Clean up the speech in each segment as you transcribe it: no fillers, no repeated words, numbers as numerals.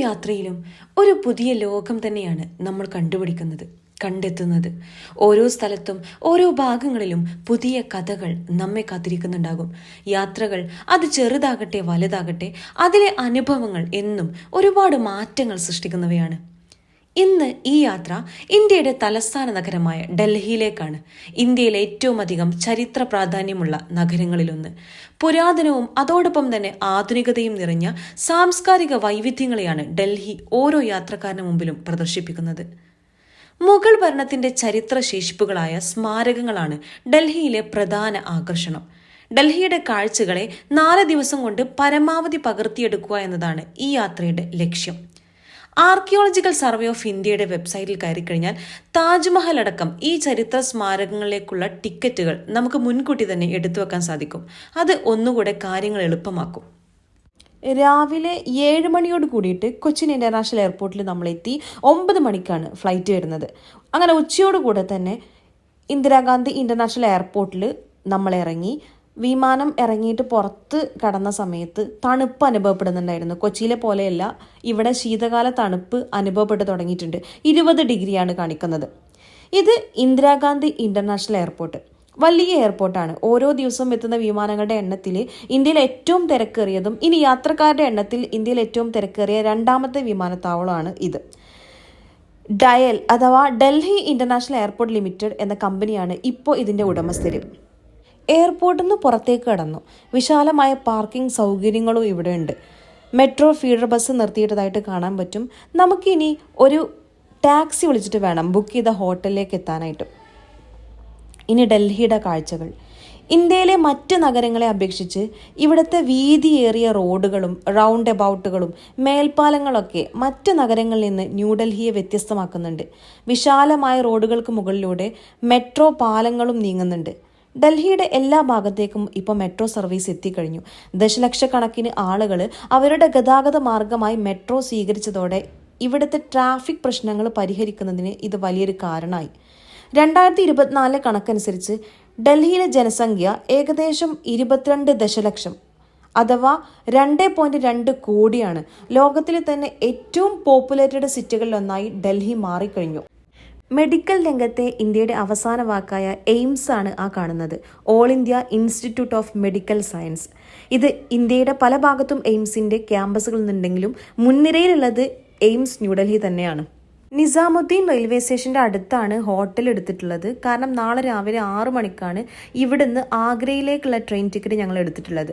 യാത്രയിലും ഒരു പുതിയ ലോകം തന്നെയാണ് നമ്മൾ കണ്ടെത്തുന്നത്. ഓരോ സ്ഥലത്തും ഓരോ ഭാഗങ്ങളിലും പുതിയ കഥകൾ നമ്മെ കാത്തിരിക്കുന്നുണ്ടാകും. യാത്രകൾ അത് ചെറുതാകട്ടെ വലുതാകട്ടെ, അതിലെ അനുഭവങ്ങൾ എന്നും ഒരുപാട് മാറ്റങ്ങൾ സൃഷ്ടിക്കുന്നവയാണ്. ഇന്ന് ഈ യാത്ര ഇന്ത്യയുടെ തലസ്ഥാന നഗരമായ ഡൽഹിയിലേക്കാണ്. ഇന്ത്യയിലെ ഏറ്റവും അധികം ചരിത്ര പ്രാധാന്യമുള്ള നഗരങ്ങളിലൊന്ന്. പുരാതനവും അതോടൊപ്പം തന്നെ ആധുനികതയും നിറഞ്ഞ സാംസ്കാരിക വൈവിധ്യങ്ങളെയാണ് ഡൽഹി ഓരോ യാത്രക്കാരന് മുമ്പിലും പ്രദർശിപ്പിക്കുന്നത്. മുഗൾ ഭരണത്തിന്റെ ചരിത്ര ശേഷിപ്പുകളായ സ്മാരകങ്ങളാണ് ഡൽഹിയിലെ പ്രധാന ആകർഷണം. ഡൽഹിയുടെ കാഴ്ചകളെ 4 ദിവസം കൊണ്ട് പരമാവധി പകർത്തിയെടുക്കുക എന്നതാണ് ഈ യാത്രയുടെ ലക്ഷ്യം. ആർക്കിയോളജിക്കൽ സർവേ ഓഫ് ഇന്ത്യയുടെ വെബ്സൈറ്റിൽ കയറിക്കഴിഞ്ഞാൽ താജ്മഹൽ അടക്കം ഈ ചരിത്ര സ്മാരകങ്ങളിലേക്കുള്ള ടിക്കറ്റുകൾ നമുക്ക് മുൻകൂട്ടി തന്നെ എടുത്തു വെക്കാൻ സാധിക്കും. അത് ഒന്നുകൂടെ കാര്യങ്ങൾ എളുപ്പമാക്കും. രാവിലെ 7 മണിയോട് കൂടിയിട്ട് കൊച്ചിൻ ഇന്റർനാഷണൽ എയർപോർട്ടിൽ നമ്മളെത്തി. 9 മണിക്കാണ് ഫ്ലൈറ്റ് വരുന്നത്. അങ്ങനെ ഉച്ചയോടുകൂടെ തന്നെ ഇന്ദിരാഗാന്ധി ഇന്റർനാഷണൽ എയർപോർട്ടിൽ നമ്മൾ ഇറങ്ങി. വിമാനം ഇറങ്ങിയിട്ട് പുറത്ത് കടന്ന സമയത്ത് തണുപ്പ് അനുഭവപ്പെടുന്നുണ്ടായിരുന്നു. കൊച്ചിയിലെ പോലെയല്ല, ഇവിടെ ശീതകാല തണുപ്പ് അനുഭവപ്പെട്ടു തുടങ്ങിയിട്ടുണ്ട്. 20 ഡിഗ്രിയാണ് കാണിക്കുന്നത്. ഇത് ഇന്ദിരാഗാന്ധി ഇന്റർനാഷണൽ എയർപോർട്ട് വലിയ എയർപോർട്ടാണ്. ഓരോ ദിവസവും എത്തുന്ന വിമാനങ്ങളുടെ എണ്ണത്തിൽ ഇന്ത്യയിലെ ഏറ്റവും തിരക്കേറിയതും ഇനി യാത്രക്കാരുടെ എണ്ണത്തിൽ ഇന്ത്യയിൽ ഏറ്റവും തിരക്കേറിയ 2ാമത്തെ വിമാനത്താവളമാണ് ഇത്. ഡയൽ അഥവാ ഡൽഹി ഇന്റർനാഷണൽ എയർപോർട്ട് ലിമിറ്റഡ് എന്ന കമ്പനിയാണ് ഇപ്പോൾ ഇതിൻ്റെ ഉടമസ്ഥര്. എയർപോർട്ടിൽ നിന്ന് പുറത്തേക്ക് കടന്നു. വിശാലമായ പാർക്കിംഗ് സൗകര്യങ്ങളും ഇവിടെ ഉണ്ട്. മെട്രോ ഫീഡർ ബസ് നിർത്തിയിട്ടതായിട്ട് കാണാൻ പറ്റും. നമുക്കിനി ഒരു ടാക്സി വിളിച്ചിട്ട് വേണം ബുക്ക് ചെയ്ത ഹോട്ടലിലേക്ക് എത്താനായിട്ട്. ഇനി ഡൽഹിയുടെ കാഴ്ചകൾ. ഇന്ത്യയിലെ മറ്റ് നഗരങ്ങളെ അപേക്ഷിച്ച് ഇവിടുത്തെ വീതിയേറിയ റോഡുകളും റൗണ്ട് എബൌട്ടുകളും മേൽപ്പാലങ്ങളൊക്കെ മറ്റ് നഗരങ്ങളിൽ നിന്ന് ന്യൂഡൽഹിയെ വ്യത്യസ്തമാക്കുന്നുണ്ട്. വിശാലമായ റോഡുകൾക്ക് മുകളിലൂടെ മെട്രോ പാലങ്ങളും നീങ്ങുന്നുണ്ട്. ഡൽഹിയുടെ എല്ലാ ഭാഗത്തേക്കും ഇപ്പോൾ മെട്രോ സർവീസ് എത്തിക്കഴിഞ്ഞു. ദശലക്ഷക്കണക്കിന് ആളുകൾ അവരുടെ ഗതാഗത മാർഗമായി മെട്രോ സ്വീകരിച്ചതോടെ ഇവിടുത്തെ ട്രാഫിക് പ്രശ്നങ്ങൾ പരിഹരിക്കുന്നതിന് ഇത് വലിയൊരു കാരണമായി. 2024 കണക്കനുസരിച്ച് ഡൽഹിയിലെ ജനസംഖ്യ ഏകദേശം 22 ദശലക്ഷം അഥവാ 2.2 കോടിയാണ്. ലോകത്തിലെ തന്നെ ഏറ്റവും പോപ്പുലേറ്റഡ് സിറ്റികളിലൊന്നായി ഡൽഹി മാറിക്കഴിഞ്ഞു. മെഡിക്കൽ രംഗത്തെ ഇന്ത്യയുടെ അവസാന വാക്കായ എയിംസ് ആണ് ആ കാണുന്നത്. All India institute of medical science. ഇത് ഇന്ത്യയുടെ പല ഭാഗത്തും എയിംസിൻ്റെ ക്യാമ്പസുകൾ ഉണ്ടെങ്കിലും മുൻനിരയിലുള്ളത് എയിംസ് ന്യൂഡൽഹി തന്നെയാണ്. നിസാമുദ്ദീൻ റെയിൽവേ സ്റ്റേഷൻ്റെ അടുത്താണ് ഹോട്ടൽ എടുത്തിട്ടുള്ളത്. കാരണം നാളെ രാവിലെ 6 മണിക്കാണ് ഇവിടുന്ന് ആഗ്രയിലേക്കുള്ള ട്രെയിൻ ടിക്കറ്റ് ഞങ്ങൾ എടുത്തിട്ടുള്ളത്.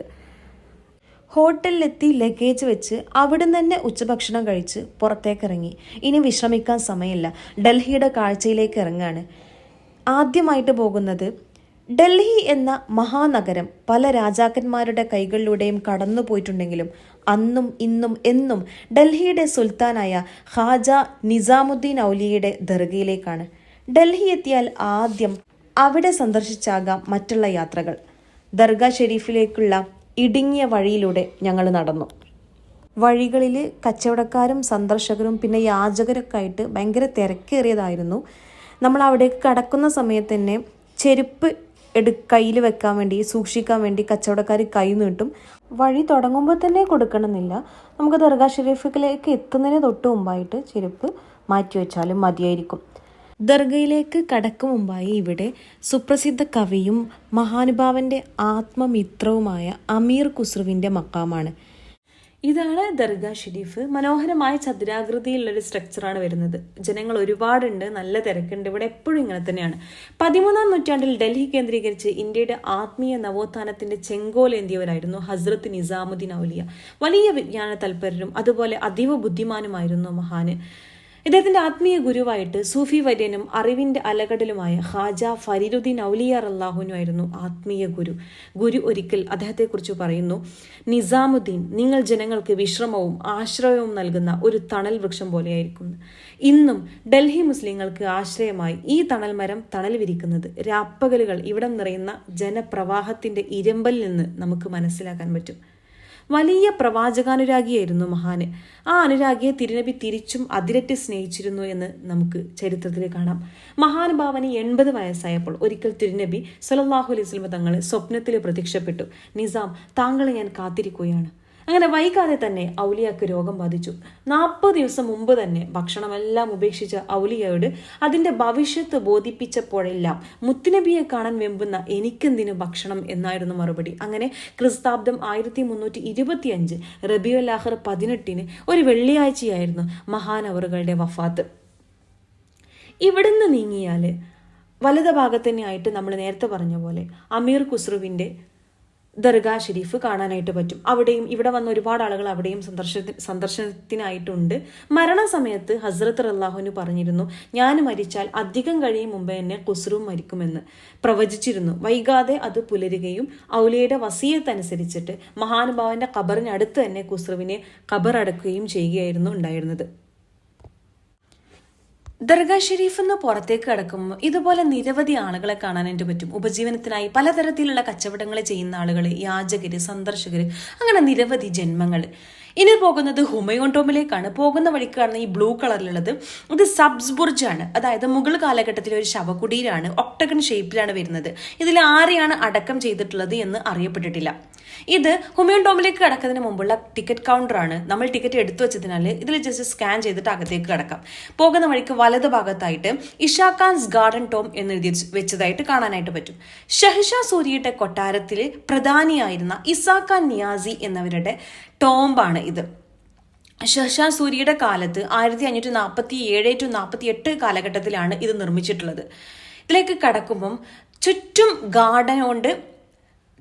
ഹോട്ടലിലെത്തി ലഗേജ് വെച്ച് അവിടുന്ന് തന്നെ ഉച്ചഭക്ഷണം കഴിച്ച് പുറത്തേക്കിറങ്ങി. ഇനി വിശ്രമിക്കാൻ സമയമില്ല. ഡൽഹിയുടെ കാഴ്ചയിലേക്ക് ഇറങ്ങാണ്. ആദ്യമായിട്ട് പോകുന്നത് ഡൽഹി എന്ന മഹാനഗരം പല രാജാക്കന്മാരുടെ കൈകളിലൂടെയും കടന്നു പോയിട്ടുണ്ടെങ്കിലും അന്നും ഇന്നും എന്നും ഡൽഹിയുടെ സുൽത്താനായ ഖാജ നിസാമുദ്ദീൻ ഔലിയയുടെ ദർഗയിലേക്കാണ്. ഡൽഹി എത്തിയാൽ ആദ്യം അവിടെ സന്ദർശിച്ചാകാം മറ്റുള്ള യാത്രകൾ. ദർഗ ഷെരീഫിലേക്കുള്ള ഇടുങ്ങിയ വഴിയിലൂടെ ഞങ്ങൾ നടന്നു. വഴികളിൽ കച്ചവടക്കാരും സന്ദർശകരും പിന്നെ യാചകരൊക്കെ ആയിട്ട് ഭയങ്കര തിരക്കേറിയതായിരുന്നു. നമ്മൾ അവിടേക്ക് കടക്കുന്ന സമയത്ത് തന്നെ ചെരുപ്പ് കയ്യിൽ വെക്കാൻ വേണ്ടി സൂക്ഷിക്കാൻ വേണ്ടി കച്ചവടക്കാർ കൈ നീട്ടും. വഴി തുടങ്ങുമ്പോൾ തന്നെ കൊടുക്കണമെന്നില്ല. നമുക്ക് ദർഗ ഷെരീഫിലേക്ക് എത്തുന്നതിന് തൊട്ട് മുമ്പായിട്ട് ചെരുപ്പ് മാറ്റി വെച്ചാലും മതിയായിരിക്കും. ദർഗയിലേക്ക് കടക്കും മുമ്പായി ഇവിടെ സുപ്രസിദ്ധ കവിയും മഹാനുഭാവന്റെ ആത്മമിത്രവുമായ അമീർ ഖുസ്രുവിൻ്റെ മക്കാമാണ്. ഇതാണ് ദർഗ ഷെരീഫ്. മനോഹരമായ ചതുരാകൃതിയിലുള്ളൊരു സ്ട്രക്ചറാണ് വരുന്നത്. ജനങ്ങൾ ഒരുപാടുണ്ട്, നല്ല തിരക്കുണ്ട്. ഇവിടെ എപ്പോഴും ഇങ്ങനെ തന്നെയാണ്. 13ാം നൂറ്റാണ്ടിൽ ഡൽഹി കേന്ദ്രീകരിച്ച് ഇന്ത്യയുടെ ആത്മീയ നവോത്ഥാനത്തിന്റെ ചെങ്കോലേന്തിയവരായിരുന്നു ഹസ്രത്ത് നിസാമുദ്ദീൻ ഔലിയ. വലിയ വിജ്ഞാന തൽപരരും അതുപോലെ അതീവ ബുദ്ധിമാനുമായിരുന്നു മഹാന്. ഇദ്ദേഹത്തിന്റെ ആത്മീയ ഗുരുവായിട്ട് സൂഫി വര്യനും അറിവിന്റെ അലകടലുമായ ഖാജ ഫരീദുദ്ദീൻ ഔലിയ റളിയല്ലാഹുവിനുമായിരുന്നു ആത്മീയ ഗുരു ഒരിക്കൽ അദ്ദേഹത്തെക്കുറിച്ച് പറയുന്നു, നിസാമുദ്ദീൻ, നിങ്ങൾ ജനങ്ങൾക്ക് വിശ്രമവും ആശ്രയവും നൽകുന്ന ഒരു തണൽ വൃക്ഷം പോലെയായിരിക്കും. ഇന്നും ഡൽഹി മുസ്ലിങ്ങൾക്ക് ആശ്രയമായി ഈ തണൽ മരം തണൽ വിരിക്കുന്നത് രാപ്പകലുകൾ ഇവിടം നിറയുന്ന ജനപ്രവാഹത്തിന്റെ ഇരമ്പലിൽ നിന്ന് നമുക്ക് മനസ്സിലാക്കാൻ പറ്റും. വലിയ പ്രവാചകാനുരാഗിയായിരുന്നു മഹാന്. ആ അനുരാഗിയെ തിരുനബി തിരിച്ചും അതിരറ്റ് സ്നേഹിച്ചിരുന്നു എന്ന് നമുക്ക് ചരിത്രത്തിൽ കാണാം. മഹാനുഭാവന് 80 വയസ്സായപ്പോൾ ഒരിക്കൽ തിരുനബി സല്ലല്ലാഹു അലൈഹി വസല്ലം തങ്ങളെ സ്വപ്നത്തിൽ പ്രത്യക്ഷപ്പെട്ടു. നിസാം, താങ്കളെ ഞാൻ കാത്തിരിക്കുകയാണ്. അങ്ങനെ വൈകാതെ തന്നെ ഔലിയക്ക് രോഗം ബാധിച്ചു. 40 ദിവസം മുമ്പ് തന്നെ ഭക്ഷണമെല്ലാം ഉപേക്ഷിച്ച ഔലിയയോട് അതിന്റെ ഭവിഷ്യത്ത് ബോധിപ്പിച്ചപ്പോഴെല്ലാം മുത്തുനബിയെ കാണാൻ വെമ്പുന്ന എനിക്കെന്തിനു ഭക്ഷണം എന്നായിരുന്നു മറുപടി. അങ്ങനെ ക്രിസ്താബ്ദം 1325 റബിയുൽ ആഖിർ 18 ഒരു വെള്ളിയാഴ്ചയായിരുന്നു മഹാനവറുകളുടെ വഫാത്ത്. ഇവിടുന്ന് നീങ്ങിയാൽ വലത് ഭാഗത്ത് തന്നെയായിട്ട് നമ്മൾ നേരത്തെ പറഞ്ഞ പോലെ അമീർ ഖുസ്രുവിൻ്റെ ദർഗാ ഷെരീഫ് കാണാനായിട്ട് പറ്റും. അവിടെയും ഇവിടെ വന്ന ഒരുപാട് ആളുകൾ അവിടെയും സന്ദർശനത്തിനായിട്ടുണ്ട്. മരണസമയത്ത് ഹസ്രത്ത് റളിയല്ലാഹു പറഞ്ഞിരുന്നു, ഞാൻ മരിച്ചാൽ അധികം കഴിയും മുമ്പ് എന്നെ ഖുസ്രു മരിക്കുമെന്ന് പ്രവചിച്ചിരുന്നു. വൈകാതെ അത് പുലരുകയും ഔലിയയുടെ വസിയത്ത് അനുസരിച്ചിട്ട് മഹാനുഭാവന്റെ ഖബറിനടുത്ത് തന്നെ ഖുസ്രുവിനെ ഖബറടക്കുകയും ചെയ്യുകയായിരുന്നു ഉണ്ടായിരുന്നത്. ദർഗാ ഷെരീഫ് എന്ന് പുറത്തേക്ക് കടക്കുമ്പോൾ ഇതുപോലെ നിരവധി ആളുകളെ കാണാനായിട്ട് പറ്റും. ഉപജീവനത്തിനായി പലതരത്തിലുള്ള കച്ചവടങ്ങൾ ചെയ്യുന്ന ആളുകൾ, യാചകര്, സന്ദർശകര്, അങ്ങനെ നിരവധി ജന്മങ്ങൾ. ഇനി പോകുന്നത് ഹുമയൂൺ ടോമിലേക്കാണ്. പോകുന്ന വഴിക്ക് കാണുന്ന ഈ ബ്ലൂ കളറിലുള്ളത് ഇത് സബ്സ് ബുർജാണ്. അതായത് മുഗൾ കാലഘട്ടത്തിലെ ഒരു ശവകുടീരാണ്. ഒക്ടഗൺ ഷേപ്പിലാണ് വരുന്നത്. ഇതിൽ ആരെയാണ് അടക്കം ചെയ്തിട്ടുള്ളത് എന്ന് അറിയപ്പെട്ടിട്ടില്ല. ഇത് ഹുമയൂൺ ടോമിലേക്ക് കടക്കുന്നതിന് മുമ്പുള്ള ടിക്കറ്റ് കൗണ്ടറാണ്. നമ്മൾ ടിക്കറ്റ് എടുത്തു വെച്ചതിനാൽ ഇതിൽ ജസ്റ്റ് സ്കാൻ ചെയ്തിട്ട് അകത്തേക്ക് കടക്കാം. പോകുന്ന വഴിക്ക് വലത് ഭാഗത്തായിട്ട് ഇഷാ ഖാൻസ് ഗാർഡൻ ടോം എന്നെഴുതി വെച്ചതായിട്ട് കാണാനായിട്ട് പറ്റും. ഷഹ്ഷാ സൂരിയുടെ കൊട്ടാരത്തിൽ പ്രധാനിയായിരുന്ന ഇസാ ഖാൻ നിയാസി എന്നവരുടെ ടോംബാണ് ഇത്. ഷഹ്ഷാ സൂരിയുടെ കാലത്ത് 1547 to 48 കാലഘട്ടത്തിലാണ് ഇത് നിർമ്മിച്ചിട്ടുള്ളത്. ഇതിലേക്ക് കടക്കുമ്പം ചുറ്റും ഗാർഡൻ കൊണ്ട്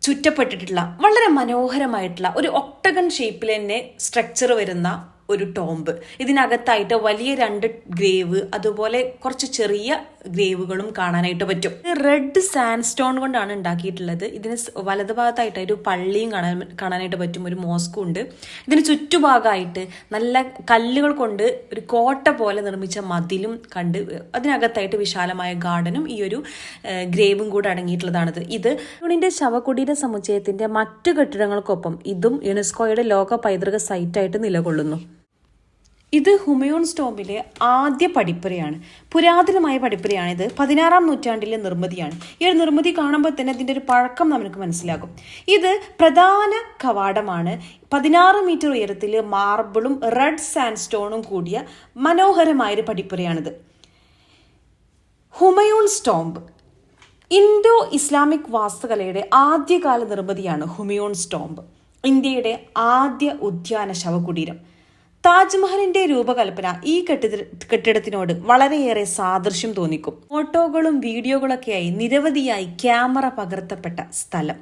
ചുറ്റപ്പെട്ടിട്ടുള്ള വളരെ മനോഹരമായിട്ടുള്ള ഒരു ഒക്ടഗൺ ഷേപ്പിൽ തന്നെ സ്ട്രക്ചർ വരുന്ന ഒരു ടോംബ്. ഇതിനകത്തായിട്ട് വലിയ 2 ഗ്രേവ്, അതുപോലെ കുറച്ച് ചെറിയ ഗ്രേവുകളും കാണാനായിട്ട് പറ്റും. റെഡ് സാൻഡ് സ്റ്റോൺ കൊണ്ടാണ് ഉണ്ടാക്കിയിട്ടുള്ളത്. ഇതിന് വലതുഭാഗത്തായിട്ട് ഒരു പള്ളിയും കാണാനായിട്ട് പറ്റും, ഒരു മോസ്കും ഉണ്ട്. ഇതിന് ചുറ്റുഭാഗമായിട്ട് നല്ല കല്ലുകൾ കൊണ്ട് ഒരു കോട്ട പോലെ നിർമ്മിച്ച മതിലും കണ്ട് അതിനകത്തായിട്ട് വിശാലമായ ഗാർഡനും ഈ ഒരു ഗ്രേവും കൂടെ അടങ്ങിയിട്ടുള്ളതാണിത്. ഇത് യുടെ ശവകുടീര സമുച്ചയത്തിന്റെ മറ്റു കെട്ടിടങ്ങൾക്കൊപ്പം ഇതും യുനെസ്കോയുടെ ലോക പൈതൃക സൈറ്റായിട്ട് നിലകൊള്ളുന്നു. ഇത് ഹുമയൂൺ ടോംബിലെ ആദ്യ പടിപ്പുരയാണ്. പുരാതനമായ പടിപ്പുരയാണിത്. 16-ാം നൂറ്റാണ്ടിലെ നിർമ്മിതിയാണ്. ഈ ഒരു നിർമ്മിതി കാണുമ്പോൾ തന്നെ ഇതിൻ്റെ ഒരു പഴക്കം നമുക്ക് മനസ്സിലാകും. ഇത് പ്രധാന കവാടമാണ്. 16 മീറ്റർ ഉയരത്തിൽ മാർബിളും റെഡ് സാൻഡ് സ്റ്റോണും കൂടിയ മനോഹരമായൊരു പടിപ്പുരയാണിത്. ഹുമയൂൺ ടോംബ് ഇൻഡോ ഇസ്ലാമിക് വാസ്തുകലയുടെ ആദ്യകാല നിർമ്മിതിയാണ് ഹുമയൂൺ ടോംബ്. ഇന്ത്യയുടെ ആദ്യ ഉദ്യാന ശവകുടീരം. താജ്മഹലിന്റെ രൂപകൽപ്പന ഈ കെട്ടിടത്തിനോട് വളരെയേറെ സാദൃശ്യം തോന്നിക്കും. ഫോട്ടോകളും വീഡിയോകളൊക്കെയായി നിരവധിയായി ക്യാമറ പകർത്തപ്പെട്ട സ്ഥലം.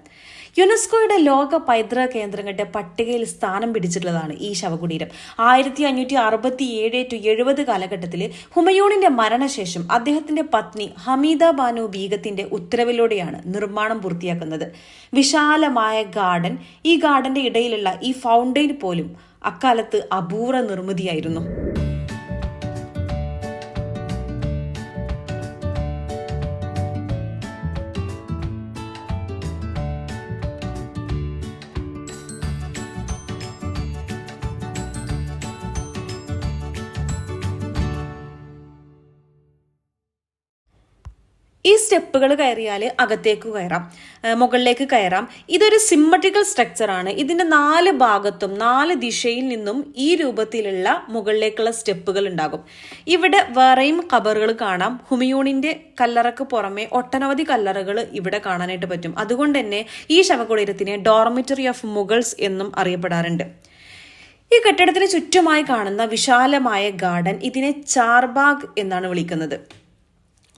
യുനെസ്കോയുടെ ലോക പൈതൃക കേന്ദ്രങ്ങളുടെ പട്ടികയിൽ സ്ഥാനം പിടിച്ചിട്ടുള്ളതാണ് ഈ ശവകുടീരം. 1567 to 70 കാലഘട്ടത്തിൽ ഹുമയൂണിന്റെ മരണശേഷം അദ്ദേഹത്തിന്റെ പത്നി ഹമീദ ബാനു ബീഗത്തിന്റെ ഉത്തരവിലൂടെയാണ് നിർമ്മാണം പൂർത്തിയാക്കുന്നത്. വിശാലമായ ഗാർഡൻ, ഈ ഗാർഡന്റെ ഇടയിലുള്ള ഈ ഫൗണ്ടെയിൻ പോലും അക്കാലത്ത് അപൂർവ നിർമ്മിതിയായിരുന്നു. ഈ സ്റ്റെപ്പുകൾ കയറിയാൽ അകത്തേക്ക് കയറാം, മുകളിലേക്ക് കയറാം. ഇതൊരു സിമ്മട്രിക്കൽ സ്ട്രക്ചറാണ്. ഇതിന്റെ 4 ഭാഗത്തും 4 ദിശയിൽ നിന്നും ഈ രൂപത്തിലുള്ള മുകളിലേക്കുള്ള സ്റ്റെപ്പുകൾ ഉണ്ടാകും. ഇവിടെ വേറെയും ഖബറുകൾ കാണാം. ഹുമയൂണിന്റെ കല്ലറക്ക് പുറമെ ഒട്ടനവധി കല്ലറകൾ ഇവിടെ കാണാനായിട്ട് പറ്റും. അതുകൊണ്ട് തന്നെ ഈ ശവകുടീരത്തിനെ ഡോർമിറ്ററി ഓഫ് മുഗൾസ് എന്നും അറിയപ്പെടാറുണ്ട്. ഈ കെട്ടിടത്തിന് ചുറ്റുമായി കാണുന്ന വിശാലമായ ഗാർഡൻ ഇതിനെ ചാർബാഗ് എന്നാണ് വിളിക്കുന്നത്.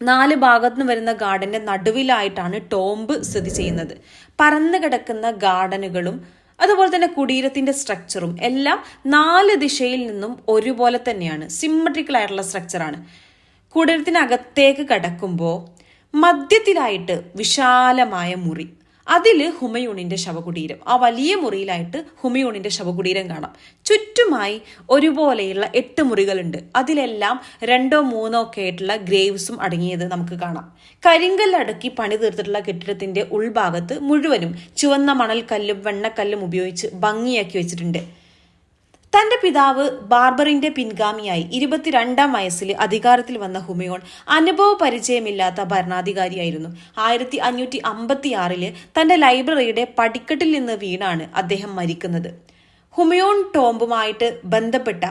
4 ഭാഗത്തു നിന്ന് വരുന്ന ഗാർഡന്റെ നടുവിലായിട്ടാണ് ടോംബ് സ്ഥിതി ചെയ്യുന്നത്. പരന്നു കിടക്കുന്ന ഗാർഡനുകളും അതുപോലെ തന്നെ കുടീരത്തിന്റെ സ്ട്രക്ചറും എല്ലാം 4 ദിശയിൽ നിന്നും ഒരുപോലെ തന്നെയാണ്. സിമ്മട്രിക്കൽ ആയിട്ടുള്ള സ്ട്രക്ചറാണ്. കുടീരത്തിനകത്തേക്ക് കടക്കുമ്പോൾ മധ്യത്തിലായിട്ട് വിശാലമായ മുറി, അതിൽ ഹുമയൂണിന്റെ ശവകുടീരം. ആ വലിയ മുറിയിലായിട്ട് ഹുമയൂണിന്റെ ശവകുടീരം കാണാം. ചുറ്റുമായി ഒരുപോലെയുള്ള 8 മുറികളുണ്ട്. അതിലെല്ലാം 2 or 3 ഒക്കെ ആയിട്ടുള്ള ഗ്രേവ്സും അടങ്ങിയത് നമുക്ക് കാണാം. കരിങ്കല്ലടുക്കി പണി തീർത്തിട്ടുള്ള കെട്ടിടത്തിന്റെ ഉൾഭാഗത്ത് മുഴുവനും ചുവന്ന മണൽക്കല്ലും വെണ്ണക്കല്ലും ഉപയോഗിച്ച് ഭംഗിയാക്കി വെച്ചിട്ടുണ്ട്. തന്റെ പിതാവ് ബാർബറിന്റെ പിൻഗാമിയായി 22-ാം വയസ്സിൽ അധികാരത്തിൽ വന്ന ഹുമയൂൺ അനുഭവ പരിചയമില്ലാത്ത ഭരണാധികാരിയായിരുന്നു. 1556 തന്റെ ലൈബ്രറിയുടെ പടിക്കെട്ടിൽ നിന്ന് വീണാണ് അദ്ദേഹം മരിക്കുന്നത്. ഹുമയൂൺ ടോംബുമായിട്ട് ബന്ധപ്പെട്ട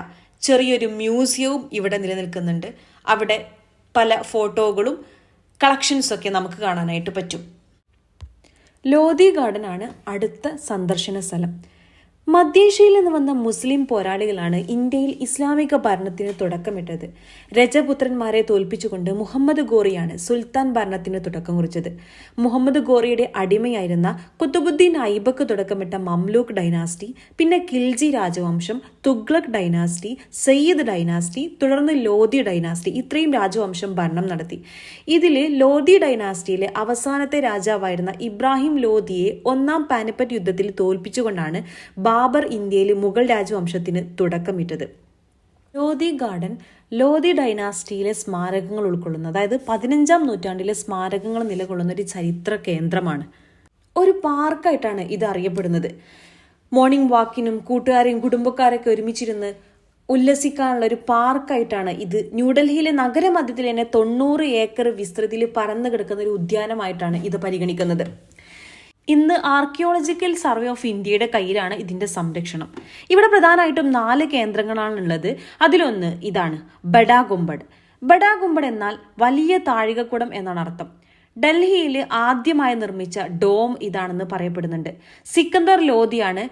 ചെറിയൊരു മ്യൂസിയവും ഇവിടെ നിലനിൽക്കുന്നുണ്ട്. അവിടെ പല ഫോട്ടോകളും കളക്ഷൻസൊക്കെ നമുക്ക് കാണാനായിട്ട് പറ്റും. ലോധി ഗാർഡൻ ആണ് അടുത്ത സന്ദർശന സ്ഥലം. മധ്യേഷ്യയിൽ നിന്ന് വന്ന മുസ്ലിം പോരാളികളാണ് ഇന്ത്യയിൽ ഇസ്ലാമിക ഭരണത്തിന് തുടക്കമിട്ടത്. രജപുത്രന്മാരെ തോൽപ്പിച്ചുകൊണ്ട് മുഹമ്മദ് ഗോറിയാണ് സുൽത്താൻ ഭരണത്തിന് തുടക്കം കുറിച്ചത്. മുഹമ്മദ് ഗോറിയുടെ അടിമയായിരുന്ന കുത്തുബുദ്ദീൻ ഐബക്ക് തുടക്കമിട്ട മംലൂക്ക് ഡൈനാസ്റ്റി, പിന്നെ ഖിൽജി രാജവംശം, തുഗ്ലക് ഡൈനാസ്റ്റി, സയ്യിദ് ഡൈനാസ്റ്റി, തുടർന്ന് ലോധി ഡൈനാസ്റ്റി, ഇത്രയും രാജവംശം ഭരണം നടത്തി. ഇതിൽ ലോധി ഡൈനാസ്റ്റിയിലെ അവസാനത്തെ രാജാവായിരുന്ന ഇബ്രാഹിം ലോധിയെ ഒന്നാം പാനിപ്പറ്റ് യുദ്ധത്തിൽ തോൽപ്പിച്ചുകൊണ്ടാണ് ബാബർ ഇന്ത്യയിൽ മുഗൾ രാജവംശത്തിന് തുടക്കമിട്ടത്. ലോധി ഗാർഡൻ ലോധി ഡൈനാസ്റ്റിയിലെ സ്മാരകങ്ങൾ ഉൾക്കൊള്ളുന്ന, അതായത് 15-ാം നൂറ്റാണ്ടിലെ സ്മാരകങ്ങൾ നിലകൊള്ളുന്ന ഒരു ചരിത്ര കേന്ദ്രമാണ്. ഒരു പാർക്കായിട്ടാണ് ഇത് അറിയപ്പെടുന്നത്. മോർണിംഗ് വാക്കിനും കൂട്ടുകാരെയും കുടുംബക്കാരൊക്കെ ഒരുമിച്ചിരുന്ന് ഉല്ലസിക്കാനുള്ള ഒരു പാർക്കായിട്ടാണ് ഇത് ന്യൂഡൽഹിയിലെ നഗരമധ്യത്തിൽ തന്നെ 90 ഏക്കർ വിസ്തൃതിയിൽ പരന്നു കിടക്കുന്ന ഒരു ഉദ്യാനമായിട്ടാണ് ഇത് പരിഗണിക്കുന്നത്. ഇന്ന് ആർക്കിയോളജിക്കൽ സർവേ ഓഫ് ഇന്ത്യയുടെ കയ്യിലാണ് ഇതിന്റെ സംരക്ഷണം. ഇവിടെ പ്രധാനമായിട്ടും 4 കേന്ദ്രങ്ങളാണുള്ളത്. അതിലൊന്ന് ഇതാണ്, ബഡാ ഗുംബഡ്. ബഡാ ഗുംബഡ് എന്നാൽ വലിയ താഴികക്കുടം എന്നാണ് അർത്ഥം. ഡൽഹിയിൽ ആദ്യമായി നിർമ്മിച്ച ഡോം ഇതാണെന്ന് പറയപ്പെടുന്നുണ്ട്. സിക്കന്ദർ ലോധിയാണ്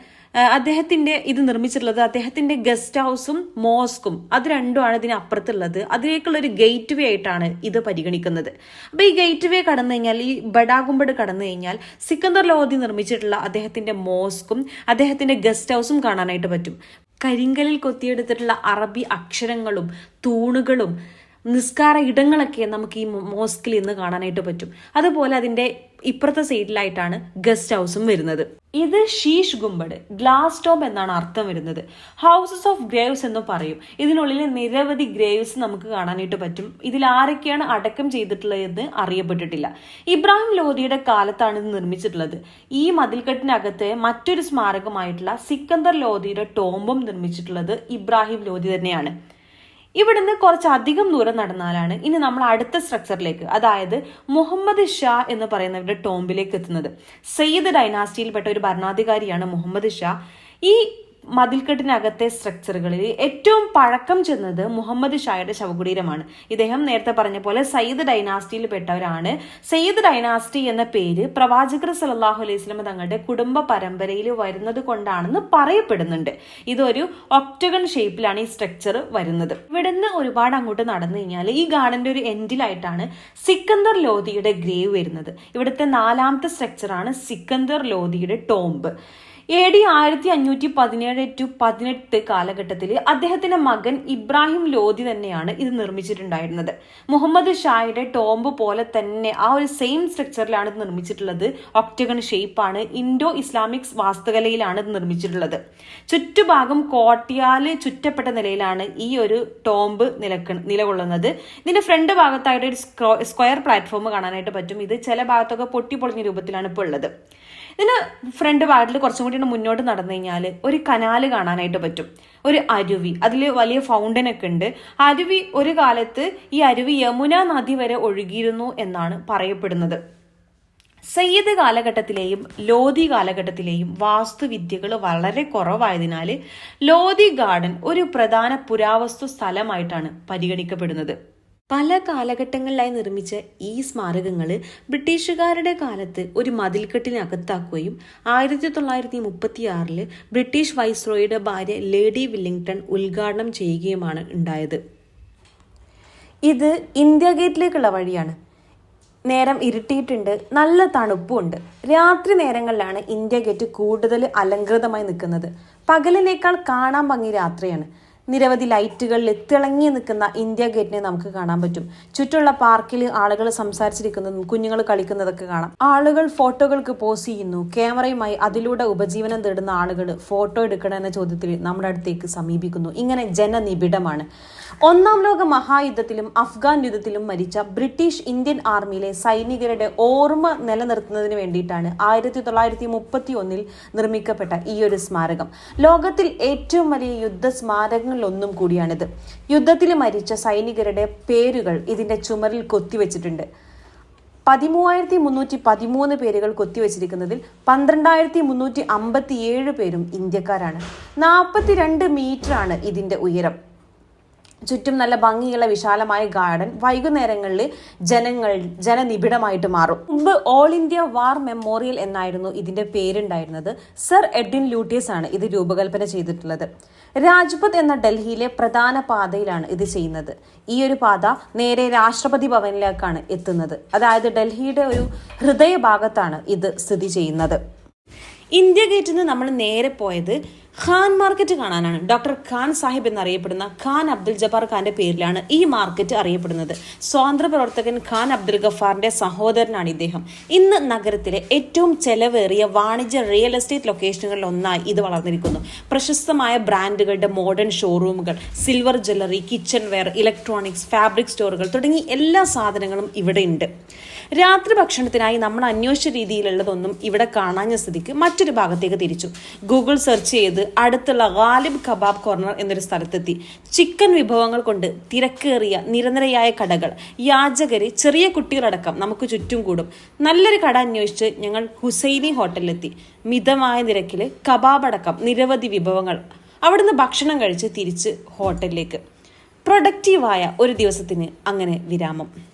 അദ്ദേഹത്തിന്റെ ഇത് നിർമ്മിച്ചിട്ടുള്ളത്. അദ്ദേഹത്തിന്റെ ഗസ്റ്റ് ഹൗസും മോസ്കും അത് രണ്ടുമാണ് ഇതിന് അപ്പുറത്തുള്ളത്. അതിലേക്കുള്ള ഒരു ഗേറ്റ് വേ ആയിട്ടാണ് ഇത് പരിഗണിക്കുന്നത്. അപ്പൊ ഈ ഗേറ്റ് വേ കടന്നു കഴിഞ്ഞാൽ, ഈ ബഡാഗുംബഡ് കടന്നു കഴിഞ്ഞാൽ സിക്കന്ദർ ലോധി നിർമ്മിച്ചിട്ടുള്ള അദ്ദേഹത്തിന്റെ മോസ്കും അദ്ദേഹത്തിന്റെ ഗസ്റ്റ് ഹൗസും കാണാനായിട്ട് പറ്റും. കരിങ്കലിൽ കൊത്തിയെടുത്തിട്ടുള്ള അറബി അക്ഷരങ്ങളും തൂണുകളും നിസ്കാര ഇടങ്ങളൊക്കെ നമുക്ക് ഈ മോസ്കിൽ ഇന്ന് കാണാനായിട്ട് പറ്റും. അതുപോലെ അതിന്റെ ഇപ്പുറത്തെ സൈഡിലായിട്ടാണ് ഗസ്റ്റ് ഹൗസും വരുന്നത്. ഇത് ഷീഷ് ഗുംബഡ്, ഗ്ലാസ് ടോംബ് എന്നാണ് അർത്ഥം വരുന്നത്. ഹൗസസ് ഓഫ് ഗ്രേവ്സ് എന്ന് പറയും. ഇതിനുള്ളിൽ നിരവധി ഗ്രേവ്സ് നമുക്ക് കാണാനായിട്ട് പറ്റും. ഇതിൽ ആരൊക്കെയാണ് അടക്കം ചെയ്തിട്ടുള്ളതെന്ന് അറിയപ്പെട്ടിട്ടില്ല. ഇബ്രാഹിം ലോധിയുടെ കാലത്താണ് ഇത് നിർമ്മിച്ചിട്ടുള്ളത്. ഈ മതിൽക്കെട്ടിനകത്ത് മറ്റൊരു സ്മാരകമായിട്ടുള്ള സിക്കന്ദർ ലോധിയുടെ ടോംബും നിർമ്മിച്ചിട്ടുള്ളത് ഇബ്രാഹിം ലോധി തന്നെയാണ്. ഇവിടുന്ന് കുറച്ചധികം ദൂരം നടന്നാലാണ് ഇനി നമ്മൾ അടുത്ത സ്ട്രക്ചറിലേക്ക്, അതായത് മുഹമ്മദ് ഷാ എന്ന് പറയുന്നവരുടെ ടോംബിലേക്ക് എത്തുന്നത്. സയ്യിദ് ഡൈനാസ്റ്റിയിൽപ്പെട്ട ഒരു ഭരണാധികാരിയാണ് മുഹമ്മദ് ഷാ. ഈ മതിൽക്കെട്ടിനകത്തെ സ്ട്രക്ചറുകളിൽ ഏറ്റവും പഴക്കം ചെന്നത് മുഹമ്മദ് ഷായുടെ ശവകുടീരമാണ്. ഇദ്ദേഹം നേരത്തെ പറഞ്ഞ പോലെ സയ്യിദ് ഡൈനാസ്റ്റിയിൽ പെട്ടവരാണ്. സയ്യിദ് ഡൈനാസ്റ്റി എന്ന പേര് പ്രവാചകർ സല്ലല്ലാഹു അലൈഹി വസല്ലം തങ്ങളുടെ കുടുംബ പരമ്പരയിൽ വരുന്നത് കൊണ്ടാണെന്ന് പറയപ്പെടുന്നുണ്ട്. ഇതൊരു ഒക്ടഗൺ ഷേപ്പിലാണ് ഈ സ്ട്രക്ചർ വരുന്നത്. ഇവിടുന്ന് ഒരുപാട് അങ്ങോട്ട് നടന്നു കഴിഞ്ഞാൽ ഈ ഗാർഡന്റെ ഒരു എൻഡിലായിട്ടാണ് സിക്കന്ദർ ലോധിയുടെ ഗ്രേവ് വരുന്നത്. ഇവിടുത്തെ 4ാമത്തെ സ്ട്രക്ചറാണ് സിക്കന്ദർ ലോധിയുടെ ടോംബ്. AD 1517 to 18 കാലഘട്ടത്തിൽ അദ്ദേഹത്തിന്റെ മകൻ ഇബ്രാഹിം ലോധി തന്നെയാണ് ഇത് നിർമ്മിച്ചിട്ടുണ്ടായിരുന്നത്. മുഹമ്മദ് ഷായുടെ ടോംബ് പോലെ തന്നെ ആ ഒരു സെയിം സ്ട്രക്ചറിലാണ് ഇത് നിർമ്മിച്ചിട്ടുള്ളത്. ഒക്ടഗൺ ഷേപ്പാണ്. ഇൻഡോ ഇസ്ലാമിക് വാസ്തുകലയിലാണ് ഇത് നിർമ്മിച്ചിട്ടുള്ളത്. ചുറ്റുഭാഗം കോട്ടയാൽ ചുറ്റപ്പെട്ട നിലയിലാണ് ഈ ഒരു ടോംബ് നിലകൊള്ളുന്നത്. ഇതിന്റെ ഫ്രണ്ട് ഭാഗത്തായിട്ട് ഒരു സ്ക്വയർ പ്ലാറ്റ്ഫോം കാണാനായിട്ട് പറ്റും. ഇത് ചില ഭാഗത്തൊക്കെ പൊട്ടിപ്പൊളിഞ്ഞ രൂപത്തിലാണ് ഇപ്പോൾ ഉള്ളത്. ഇതിന് ഫ്രണ്ട് ഭാഗത്തിൽ കുറച്ചും കൂടി മുന്നോട്ട് നടന്നു കഴിഞ്ഞാൽ ഒരു കനാല് കാണാനായിട്ട് പറ്റും, ഒരു അരുവി. അതിൽ വലിയ ഫൗണ്ടൻ ഒക്കെ ഉണ്ട്. അരുവി ഒരു കാലത്ത് ഈ അരുവി യമുന നദി വരെ ഒഴുകിയിരുന്നു എന്നാണ് പറയപ്പെടുന്നത്. സയ്യിദ് കാലഘട്ടത്തിലെയും ലോധി കാലഘട്ടത്തിലെയും വാസ്തുവിദ്യകൾ വളരെ കുറവായതിനാൽ ലോധി ഗാർഡൻ ഒരു പ്രധാന പുരാവസ്തു സ്ഥലമായിട്ടാണ് പരിഗണിക്കപ്പെടുന്നത്. പല കാലഘട്ടങ്ങളിലായി നിർമ്മിച്ച ഈ സ്മാരകങ്ങൾ ബ്രിട്ടീഷുകാരുടെ കാലത്ത് ഒരു മതിൽക്കെട്ടിനകത്താക്കുകയും 1936 ബ്രിട്ടീഷ് വൈസ്രോയുടെ ഭാര്യ ലേഡി വില്ലിംഗ്ടൺ ഉദ്ഘാടനം ചെയ്യുകയുമാണ് ഉണ്ടായത്. ഇത് ഇന്ത്യ ഗേറ്റിലേക്കുള്ള വഴിയാണ്. നേരം ഇരുട്ടിയിട്ടുണ്ട്, നല്ല തണുപ്പുണ്ട്. രാത്രി നേരങ്ങളിലാണ് ഇന്ത്യ ഗേറ്റ് കൂടുതൽ അലങ്കൃതമായി നിൽക്കുന്നത്. പകലിനേക്കാൾ കാണാൻ ഭംഗി രാത്രിയാണ്. നിരവധി ലൈറ്റുകളിൽ തിളങ്ങി നിൽക്കുന്ന ഇന്ത്യ ഗേറ്റിനെ നമുക്ക് കാണാൻ പറ്റും. ചുറ്റുള്ള പാർക്കിൽ ആളുകൾ സംസാരിച്ചിരിക്കുന്നതും കുഞ്ഞുങ്ങൾ കളിക്കുന്നതൊക്കെ കാണാം. ആളുകൾ ഫോട്ടോകൾക്ക് പോസ് ചെയ്യുന്നു. ക്യാമറയുമായി അതിലൂടെ ഉപജീവനം തേടുന്ന ആളുകൾ ഫോട്ടോ എടുക്കണം എന്ന ചോദ്യത്തിൽ നമ്മുടെ അടുത്തേക്ക് സമീപിക്കുന്നു. ഇങ്ങനെ ജനനിബിഡമാണ്. 1-ാം ലോക മഹായുദ്ധത്തിലും അഫ്ഗാൻ യുദ്ധത്തിലും മരിച്ച ബ്രിട്ടീഷ് ഇന്ത്യൻ ആർമിയിലെ സൈനികരുടെ ഓർമ്മ നിലനിർത്തുന്നതിന് വേണ്ടിയിട്ടാണ് 1931 നിർമ്മിക്കപ്പെട്ട ഈ ഒരു സ്മാരകം. ലോകത്തിൽ ഏറ്റവും വലിയ യുദ്ധ സ്മാരകങ്ങളിലൊന്നും കൂടിയാണിത്. യുദ്ധത്തിൽ മരിച്ച സൈനികരുടെ പേരുകൾ ഇതിന്റെ ചുമരിൽ കൊത്തിവെച്ചിട്ടുണ്ട്. 13,313 പേരുകൾ കൊത്തിവെച്ചിരിക്കുന്നതിൽ 12,357 പേരും ഇന്ത്യക്കാരാണ്. 42 മീറ്ററാണ് ഇതിന്റെ ഉയരം. ചുറ്റും നല്ല ഭംഗിയുള്ള വിശാലമായ ഗാർഡൻ വൈകുന്നേരങ്ങളിൽ ജനനിബിഡമായിട്ട് മാറും. മുമ്പ് ഓൾ ഇന്ത്യ വാർ മെമ്മോറിയൽ എന്നായിരുന്നു ഇതിന്റെ പേരുണ്ടായിരുന്നത്. സർ എഡ്വിൻ ലൂട്ടിയസ് ആണ് ഇത് രൂപകൽപ്പന ചെയ്തിട്ടുള്ളത്. രാജ്പഥ് എന്ന ഡൽഹിയിലെ പ്രധാന പാതയിലാണ് ഇത് ചെയ്യുന്നത്. ഈ ഒരു പാത നേരെ രാഷ്ട്രപതി ഭവനിലേക്കാണ് എത്തുന്നത്. അതായത് ഡൽഹിയുടെ ഒരു ഹൃദയഭാഗത്താണ് ഇത് സ്ഥിതി ചെയ്യുന്നത്. ഇന്ത്യ ഗേറ്റിൽ നിന്ന് നമ്മൾ നേരെ പോയത് ഖാൻ മാർക്കറ്റ് കാണാനാണ്. ഡോക്ടർ ഖാൻ സാഹിബ് എന്നറിയപ്പെടുന്ന ഖാൻ അബ്ദുൽ ജബ്ബാർ ഖാന്റെ പേരിലാണ് ഈ മാർക്കറ്റ് അറിയപ്പെടുന്നത്. സ്വാതന്ത്ര്യ പ്രവർത്തകൻ ഖാൻ അബ്ദുൽ ഗഫാറിന്റെ സഹോദരനാണ് ഇദ്ദേഹം. ഇന്ന് നഗരത്തിലെ ഏറ്റവും ചെലവേറിയ വാണിജ്യ റിയൽ എസ്റ്റേറ്റ് ലൊക്കേഷനുകളിൽ ഒന്നായി ഇത് വളർന്നിരിക്കുന്നു. പ്രശസ്തമായ ബ്രാൻഡുകളുടെ മോഡേൺ ഷോറൂമുകൾ, silver jewellery, kitchenware, electronics, fabric സ്റ്റോറുകൾ തുടങ്ങി എല്ലാ സാധനങ്ങളും ഇവിടെ ഉണ്ട്. രാത്രി ഭക്ഷണത്തിനായി നമ്മൾ അന്വേഷിച്ച രീതിയിലുള്ളതൊന്നും ഇവിടെ കാണാഞ്ഞ സ്ഥിതിക്ക് മറ്റൊരു ഭാഗത്തേക്ക് തിരിച്ചു. ഗൂഗിൾ സെർച്ച് ചെയ്ത് അടുത്തുള്ള ഗാലിബ് കബാബ് കോർണർ എന്നൊരു സ്ഥലത്തെത്തി. ചിക്കൻ വിഭവങ്ങൾ കൊണ്ട് തിരക്കേറിയ നിരനിരയായ കടകൾ, യാചകര്, ചെറിയ കുട്ടികളടക്കം നമുക്ക് ചുറ്റും കൂടും. നല്ലൊരു കട അന്വേഷിച്ച് ഞങ്ങൾ ഹുസൈനി ഹോട്ടലിലെത്തി. മിതമായ നിരക്കിൽ കബാബ് അടക്കം നിരവധി വിഭവങ്ങൾ. അവിടുന്ന് ഭക്ഷണം കഴിച്ച് തിരിച്ച് ഹോട്ടലിലേക്ക്. പ്രൊഡക്റ്റീവായ ഒരു ദിവസത്തിന് അങ്ങനെ വിരാമം.